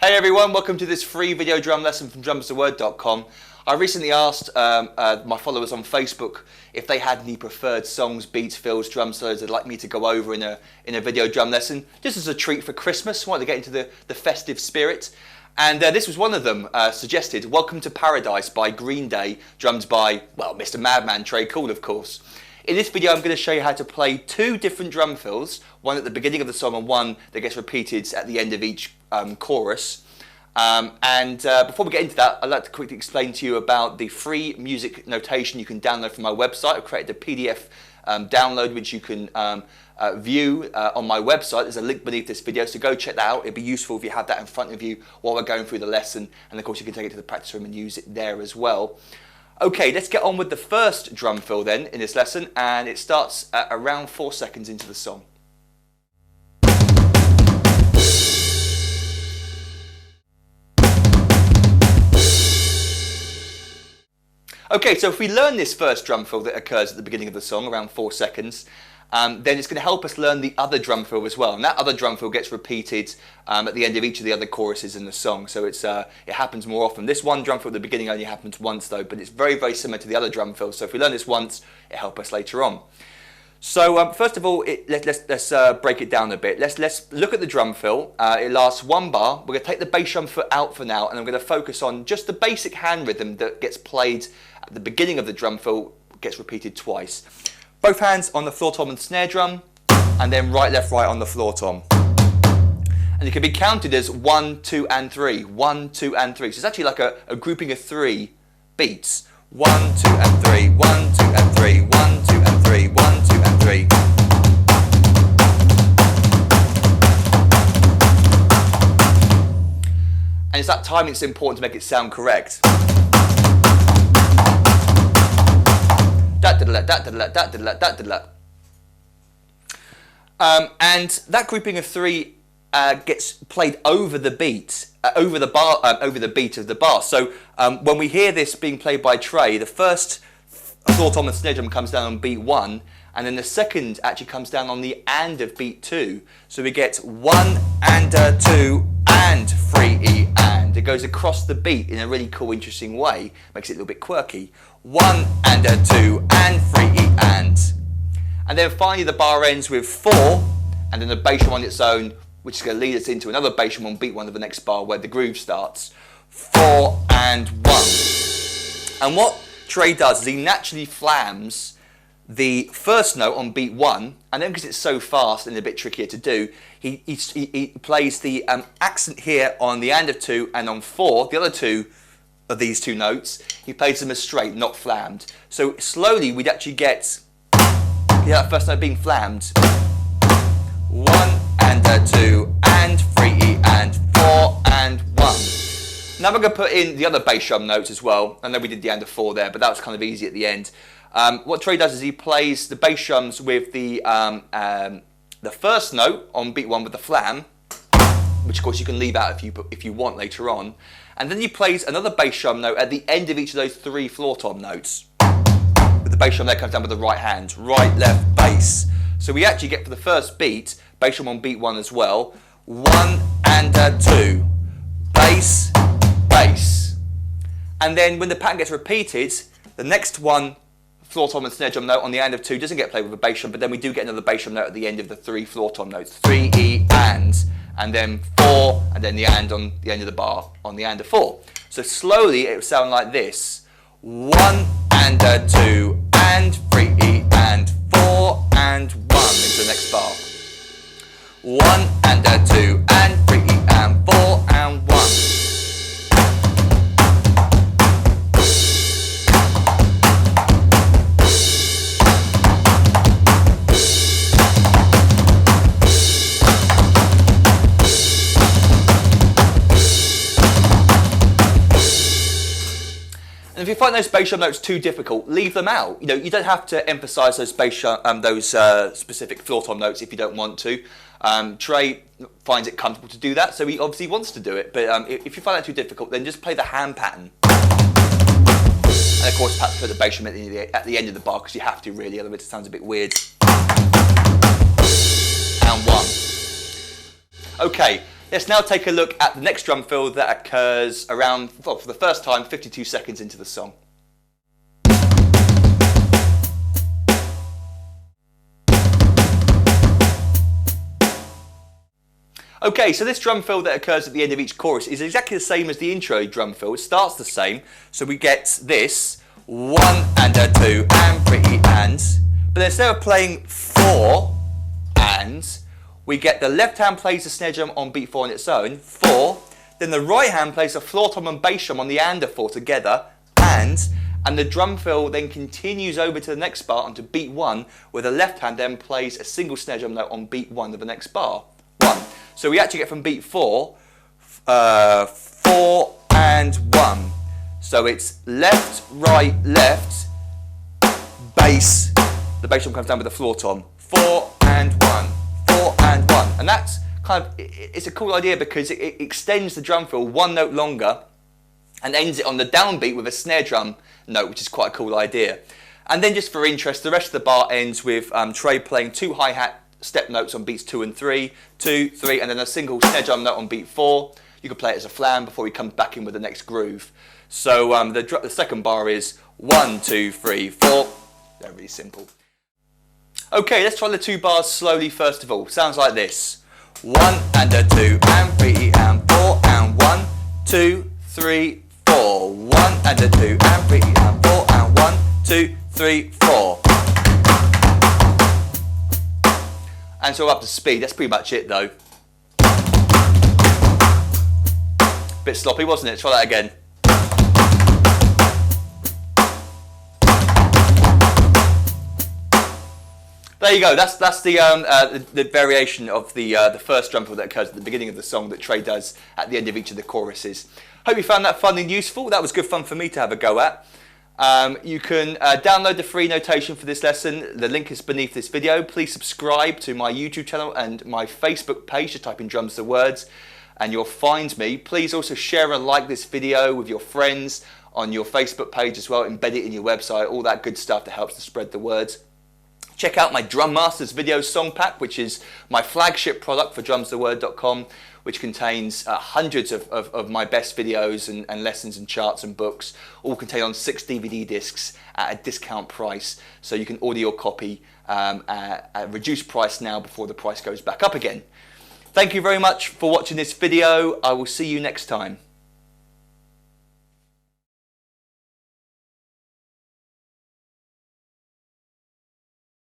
Hey everyone, welcome to this free video drum lesson from drumstheword.com. I recently asked my followers on Facebook if they had any preferred songs, beats, fills, drum solos they'd like me to go over in a video drum lesson, just as a treat for Christmas. I wanted to get into the festive spirit. And this was one of them suggested, Welcome to Paradise by Green Day, drummed by, well, Mr. Madman, Tre Cool, of course. In this video I'm going to show you how to play two different drum fills, one at the beginning of the song and one that gets repeated at the end of each chorus. Before we get into that, I'd like to quickly explain to you about the free music notation you can download from my website. I've created a PDF download which you can view on my website. There's a link beneath this video, so go check that out. It'd be useful if you have that in front of you while we're going through the lesson, and of course you can take it to the practice room and use it there as well. Okay, let's get on with the first drum fill then in this lesson, and it starts at around 4 seconds into the song. Okay, so if we learn this first drum fill that occurs at the beginning of the song, around 4 seconds, then it's going to help us learn the other drum fill as well. And that other drum fill gets repeated at the end of each of the other choruses in the song. So it happens more often. This one drum fill at the beginning only happens once though, but it's very, very similar to the other drum fills. So if we learn this once, it'll help us later on. So first of all, let's break it down a bit. Let's look at the drum fill. It lasts one bar. We're going to take the bass drum foot out for now, and I'm going to focus on just the basic hand rhythm that gets played at the beginning of the drum fill, gets repeated twice. Both hands on the floor tom and snare drum, and then right, left, right on the floor tom. And it can be counted as 1, 2, and 3. 1, 2, and 3. So it's actually like a grouping of 3 beats. 1, 2, and 3. 1, 2, and 3. 1, 2, and 3. 1, 2, and 3. And it's that time it's important to make it sound correct. And that grouping of 3 gets played over the beat, over the beat of the bar. So when we hear this being played by Tre, the first floor tom and snare drum comes down on beat 1, and then the second actually comes down on the and of beat 2. So we get 1 and 2 and 3 and. It goes across the beat in a really cool, interesting way. Makes it a little bit quirky. 1 and 2 and 3 and. And then finally the bar ends with 4, and then the bass drum on its own, which is going to lead us into another bass drum on beat 1 of the next bar where the groove starts. 4 and 1. And what Tre does is he naturally flams the first note on beat 1, and then because it's so fast and a bit trickier to do, he plays the accent here on the and of 2 and on 4, the other two of these two notes, he plays them as straight, not flammed. So slowly we'd actually get that first note being flammed. 1 and 2 and 3 and 4 and 1. Now we're going to put in the other bass drum notes as well. I know we did the and of 4 there, but that was kind of easy at the end. What Tre does is he plays the bass drums with the first note on beat 1 with the flam, which of course you can leave out if you want later on. And then he plays another bass drum note at the end of each of those 3 floor tom notes. With the bass drum there comes down with the right hand. Right, left, bass. So we actually get for the first beat, bass drum on beat 1 as well. 1 and 2. Bass, bass. And then when the pattern gets repeated, the next one, floor tom and snare drum note on the and of 2 doesn't get played with a bass drum, but then we do get another bass drum note at the end of the 3 floor tom notes. 3 and then 4, and then the and on the end of the bar on the and of 4. So slowly it will sound like this. 1 and 2 and 3 and 4 and 1 into the next bar. 1 and 2 and 3 and 4 and 1. And if you find those bass drum notes too difficult, leave them out. You know, you don't have to emphasise those specific floor tom notes if you don't want to. Tre finds it comfortable to do that, so he obviously wants to do it. But if you find that too difficult, then just play the hand pattern. And of course, perhaps put the bass drum at the end of the bar, because you have to really, otherwise it sounds a bit weird. And 1. Okay, Let's now take a look at the next drum fill that occurs around, well, for the first time, 52 seconds into the song. Okay, so this drum fill that occurs at the end of each chorus is exactly the same as the intro drum fill. It starts the same, so we get this 1 and a 2 and pretty ands, but instead of playing 4 ands, we get the left hand plays the snare drum on beat 4 on its own, 4, then the right hand plays the floor tom and bass drum on the and of 4 together, and the drum fill then continues over to the next bar onto beat 1, where the left hand then plays a single snare drum note on beat 1 of the next bar, 1. So we actually get from beat 4, 4 and 1. So it's left, right, left, bass. The bass drum comes down with the floor tom. 4 and 1, 4 and 1. And that's kind of, it's a cool idea because it extends the drum fill one note longer and ends it on the downbeat with a snare drum note, which is quite a cool idea. And then just for interest, the rest of the bar ends with Tre playing 2 hi-hat step notes on beats 2 and 3, 2, 3, and then a single snare drum note on beat 4. You can play it as a flam before he comes back in with the next groove. So the second bar is 1, 2, 3, 4. They're really simple. Okay, let's try the 2 bars slowly first of all. Sounds like this. 1 and a 2 and 3 and 4 and 1, 2, 3, 4. 1 and a 2 and 3 and 4 and 1, 2, 3, 4. And so up to speed, that's pretty much it though. Bit sloppy, wasn't it? Let's try that again. There you go, that's the variation of the first drum fill that occurs at the beginning of the song that Tre does at the end of each of the choruses. Hope you found that fun and useful. That was good fun for me to have a go at. You can download the free notation for this lesson. The link is beneath this video. Please subscribe to my YouTube channel and my Facebook page. Just type in Drums the Words and you'll find me. Please also share and like this video with your friends on your Facebook page as well. Embed it in your website, all that good stuff that helps to spread the words. Check out my Drum Masters video song pack, which is my flagship product for drumstheword.com, which contains hundreds of my best videos and lessons and charts and books, all contained on 6 DVD discs at a discount price. So you can order your copy at a reduced price now before the price goes back up again. Thank you very much for watching this video. I will see you next time.